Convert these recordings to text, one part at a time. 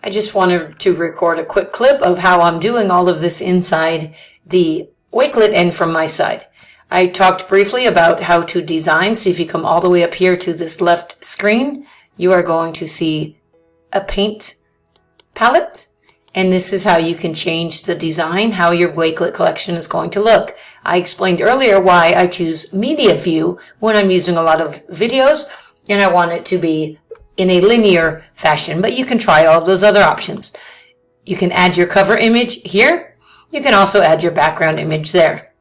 I just wanted to record a quick clip of how I'm doing all of this inside the Wakelet and from my side. I talked briefly about how to design, so if you come all the way up here to this left screen, you are going to see a paint palette, and this is how you can change the design, how your Wakelet collection is going to look. I explained earlier why I choose media view when I'm using a lot of videos, and I want it to be in a linear fashion, but you can try all of those other options. You can add your cover image here. You can also add your background image there.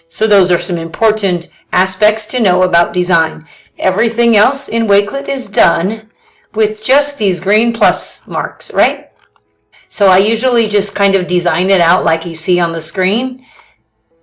So those are some important aspects to know about design. Everything else in Wakelet is done with just these green plus marks, right? So I usually just kind of design it out like you see on the screen.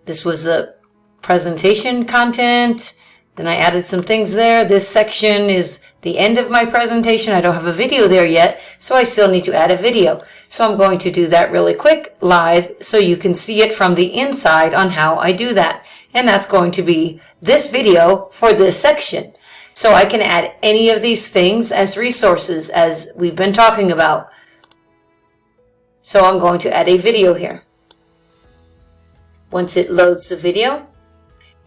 This was the presentation content. Then I added some things there. This section is the end of my presentation. I don't have a video there yet, so I still need to add a video. So I'm going to do that really quick live so you can see it from the inside on how I do that. And that's going to be this video for this section. So I can add any of these things as resources as we've been talking about. So I'm going to add a video here. Once it loads the video,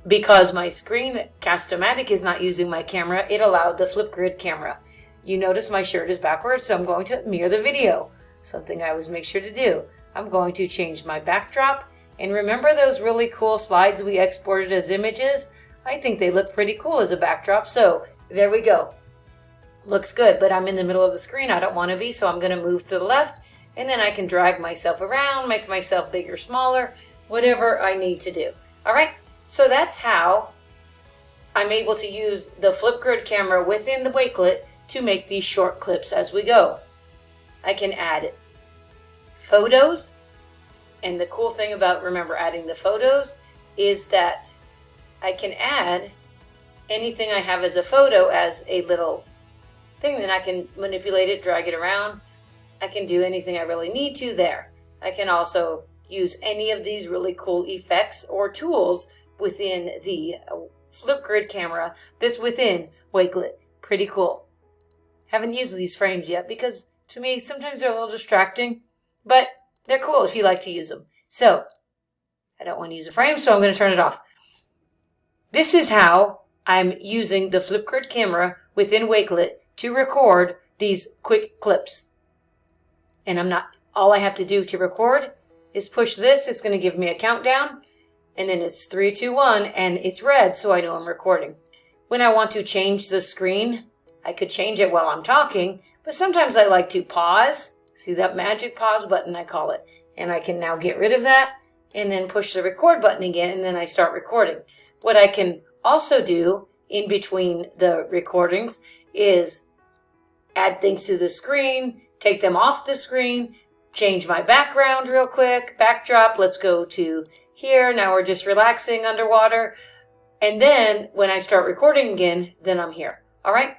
because my Screencast-O-Matic is not using my camera, it allowed the Flipgrid camera. You notice my shirt is backwards, so I'm going to mirror the video. Something I always make sure to do. I'm going to change my backdrop. And remember those really cool slides we exported as images? I think they look pretty cool as a backdrop, so there we go. Looks good, but I'm in the middle of the screen. I don't want to be, so I'm going to move to the left, and then I can drag myself around, make myself bigger, smaller, whatever I need to do. All right? So that's how I'm able to use the Flipgrid camera within the Wakelet to make these short clips as we go. I can add photos, and the cool thing about, remember, adding the photos is that I can add anything I have as a photo as a little thing, and I can manipulate it, drag it around. I can do anything I really need to there. I can also use any of these really cool effects or tools within the Flipgrid camera that's within Wakelet. Pretty cool. Haven't used these frames yet because to me sometimes they're a little distracting, but they're cool if you like to use them. So I don't want to use a frame, so I'm going to turn it off. This is how I'm using the Flipgrid camera within Wakelet to record these quick clips. And all I have to do to record is push this. It's going to give me a countdown. And then it's 3, 2, 1, and it's red, so I know I'm recording. When I want to change the screen, I could change it while I'm talking, but sometimes I like to pause. See that magic pause button, I call it. And I can now get rid of that, and then push the record button again, and then I start recording. What I can also do in between the recordings is add things to the screen, take them off the screen, change my background real quick, backdrop, let's go to here. Now we're just relaxing underwater. And then when I start recording again, then I'm here. All right?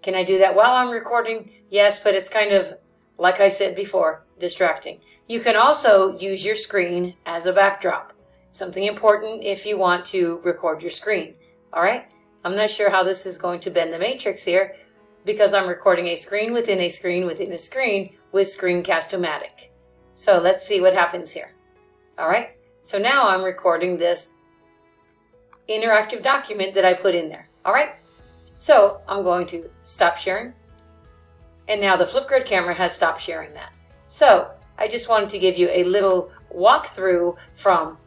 Can I do that while I'm recording? Yes, but it's kind of, like I said before, distracting. You can also use your screen as a backdrop. Something important if you want to record your screen. All right? I'm not sure how this is going to bend the matrix here because I'm recording a screen within a screen within a screen with Screencast-O-Matic. So let's see what happens here. All right? So now I'm recording this interactive document that I put in there. All right? So I'm going to stop sharing. And now the Flipgrid camera has stopped sharing that. So I just wanted to give you a little walkthrough from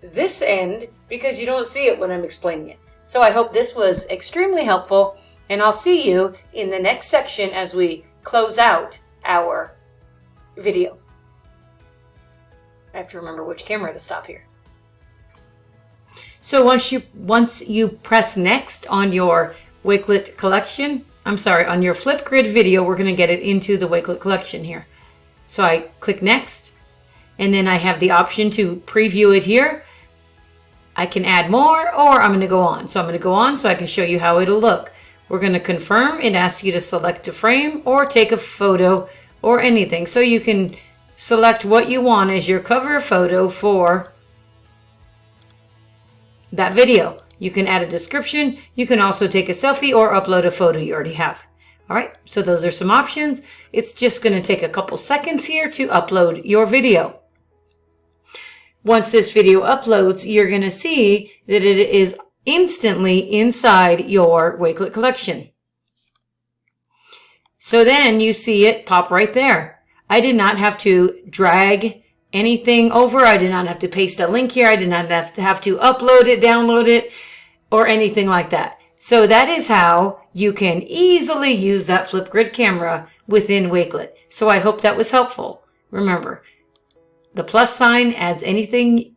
this end because you don't see it when I'm explaining it. So I hope this was extremely helpful, and I'll see you in the next section as we close out our video. I have to remember which camera to stop here. So once you press next on your Wakelet collection, on your Flipgrid video, we're going to get it into the Wakelet collection here. So I click next, and then I have the option to preview it here. I can add more, or I'm going to go on. So I'm going to go on so I can show you how it'll look. We're going to confirm. It asks you to select a frame or take a photo or anything. So you can select what you want as your cover photo for that video. You can add a description. You can also take a selfie or upload a photo you already have. All right, so those are some options. It's just going to take a couple seconds here to upload your video. Once this video uploads, you're going to see that it is instantly inside your Wakelet collection. So then you see it pop right there. I did not have to drag anything over. I did not have to paste a link here. I did not have to upload it, download it, or anything like that. So that is how you can easily use that Flipgrid camera within Wakelet. So I hope that was helpful. Remember, the plus sign adds anything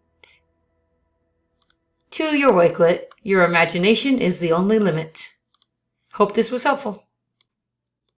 to your Wakelet. Your imagination is the only limit. Hope this was helpful.